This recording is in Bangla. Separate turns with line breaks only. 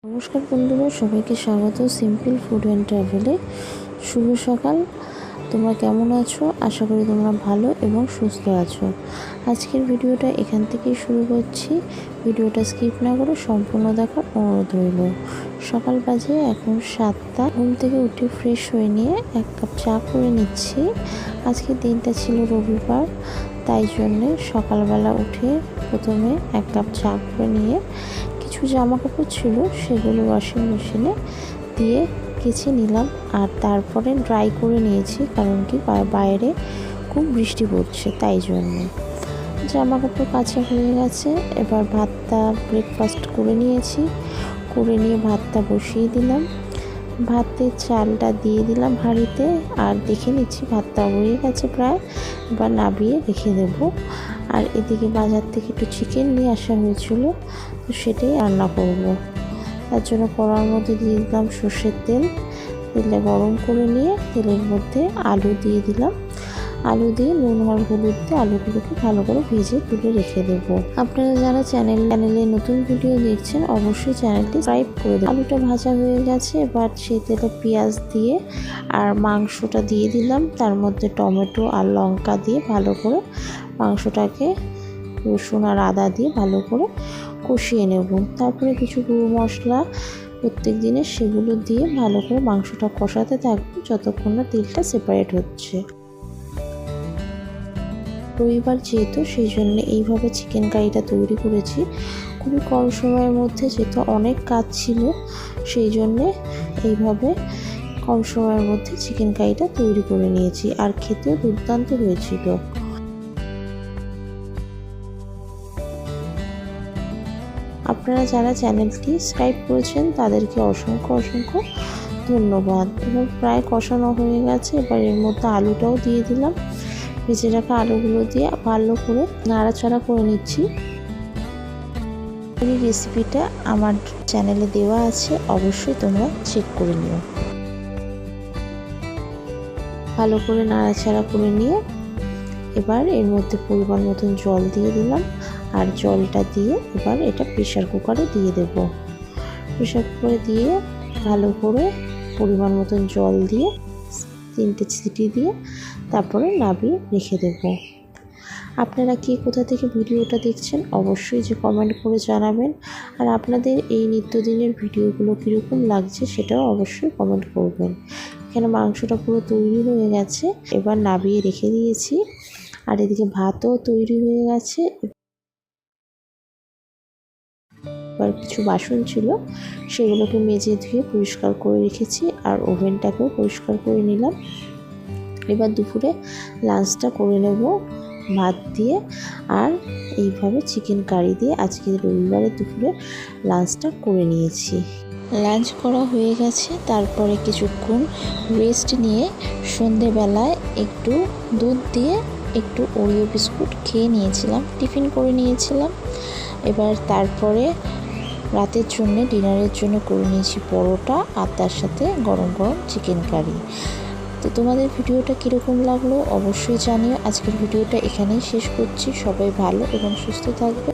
নমস্কার বন্ধুরা, সবাইকে স্বাগত সিম্পল ফুড অ্যান্ড ট্রাভেলে। শুভ সকাল। তোমরা কেমন আছো? আশা করি তোমরা ভালো এবং সুস্থ আছো। আজকের ভিডিওটা এখান থেকেই শুরু করছি। ভিডিওটা স্কিপ না করে সম্পূর্ণ দেখার অনুরোধ রইল। সকাল বাজে এখন 7টা। ঘুম থেকে উঠে ফ্রেশ হয়ে নিয়ে এক কাপ চা করে নিচ্ছি। আজকের দিনটা ছিল রবিবার, তাই জন্যে সকালবেলা উঠে প্রথমে এক কাপ চা করে নিয়ে কিছু জামা কাপড় ছিল সেগুলো ওয়াশিং মেশিনে দিয়ে কেচে নিলাম, আর তারপরে ড্রাই করে নিয়েছি, কারণ কি বাইরে খুব বৃষ্টি পড়ছে, তাই জন্যে জামা কাপড় কাচা হয়ে গেছে। এবার ভাতটা ব্রেকফাস্ট করে নিয়েছি, করে নিয়ে ভাতটা বসিয়ে দিলাম। ভাতের চালটা দিয়ে দিলাম হাঁড়িতে, আর দেখে নিচ্ছি ভাতটা হয়ে গেছে প্রায়। এবার নাবিয়ে রেখে দেবো। আর এদিকে বাজার থেকে একটু চিকেন নিয়ে আসা হয়েছিল, তো সেটাই রান্না করব। তার জন্য কড়ার মধ্যে দিয়ে দিলাম সর্ষের তেল। তেলে গরম করে নিয়ে তেলের মধ্যে আলু দিয়ে দিলাম। আলু দিয়ে নুন আর হলুদ দিয়ে আলুগুলোকে ভালো করে ভেজে তুলে রেখে দেবো। আপনারা যারা চ্যানেলে নতুন ভিডিও দেখছেন অবশ্যই চ্যানেলটি সাবস্ক্রাইব করে দেবেন। আলুটা ভাজা হয়ে গেছে, এবার সেই তেলে পেঁয়াজ দিয়ে আর মাংসটা দিয়ে দিলাম। তার মধ্যে টমেটো আর লঙ্কা দিয়ে ভালো করে মাংসটাকে রসুন আর আদা দিয়ে ভালো করে কষিয়ে নেব। তারপরে কিছু গুঁড়ো মশলা প্রত্যেক দিনের সেগুলো দিয়ে ভালো করে মাংসটা কষাতে থাকবো যতক্ষণ না তেলটা সেপারেট হচ্ছে। রবিবার যেহেতু সেই জন্য এইভাবে চিকেন কারিটা তৈরি করেছি খুবই কম সময়ের মধ্যে, যেহেতু অনেক কাজ ছিল সেই জন্যে এইভাবে কম সময়ের মধ্যে চিকেন কারিটা তৈরি করে নিয়েছি, আর খেতেও দুর্দান্ত হয়েছিল। আপনারা যারা চ্যানেলটি সাবস্ক্রাইব করেছেন তাদেরকে অসংখ্য ধন্যবাদ। এবং প্রায় কষানো হয়ে গেছে, এবার এর মধ্যে আলুটাও দিয়ে দিলাম। ভেজে রাখা আলুগুলো দিয়ে ভালো করে নাড়াচাড়া করে নিচ্ছি। এই রেসিপিটা আমার চ্যানেলে দেওয়া আছে, অবশ্যই তোমরা চেক করে নিও। ভালো করে নাড়াচাড়া করে নিয়ে এবার এর মধ্যে পরিমাণ মতন জল দিয়ে দিলাম, আর জলটা দিয়ে এবার এটা প্রেশার কুকারে দিয়ে দেব। প্রেশার কুকারে দিয়ে ভালো করে পরিমাণ মতন জল দিয়ে 3টে সিটি দিয়ে তারপরে নাবিয়ে রেখে দেব। আপনারা কে কোথা থেকে ভিডিওটা দেখছেন অবশ্যই যে কমেন্ট করে জানাবেন, আর আপনাদের এই নিত্যদিনের ভিডিওগুলো কীরকম লাগছে সেটাও অবশ্যই কমেন্ট করবেন। এখানে মাংসটা পুরো তৈরি হয়ে গেছে, এবার নাবিয়ে রেখে দিয়েছি। আর এদিকে ভাতও তৈরি হয়ে গেছে। এবার কিছু বাসন ছিল সেগুলোকে মেজে ধুয়ে পরিষ্কার করে রেখেছি, আর ওভেনটাকেও পরিষ্কার করে নিলাম। এবার দুপুরে লাঞ্চটা করে নেব ভাত দিয়ে আর এইভাবে চিকেন কারি দিয়ে। আজকে রবিবারে দুপুরে লাঞ্চটা করে নিয়েছি। লাঞ্চ করা হয়ে গেছে, তারপরে কিছুক্ষণ রেস্ট নিয়ে সন্ধেবেলায় একটু দুধ দিয়ে একটু ওরিও বিস্কুট খেয়ে নিয়েছিলাম, টিফিন করে নিয়েছিলাম। এবার তারপরে রাতের জন্য ডিনারের জন্য করে নিয়েছি পরোটা, আর তার সাথে গরম গরম চিকেন কারি। তো তোমাদের ভিডিওটা কীরকম লাগলো অবশ্যই জানিও। আজকের ভিডিওটা এখানেই শেষ করছি। সবাই ভালো এবং সুস্থ থাকবে।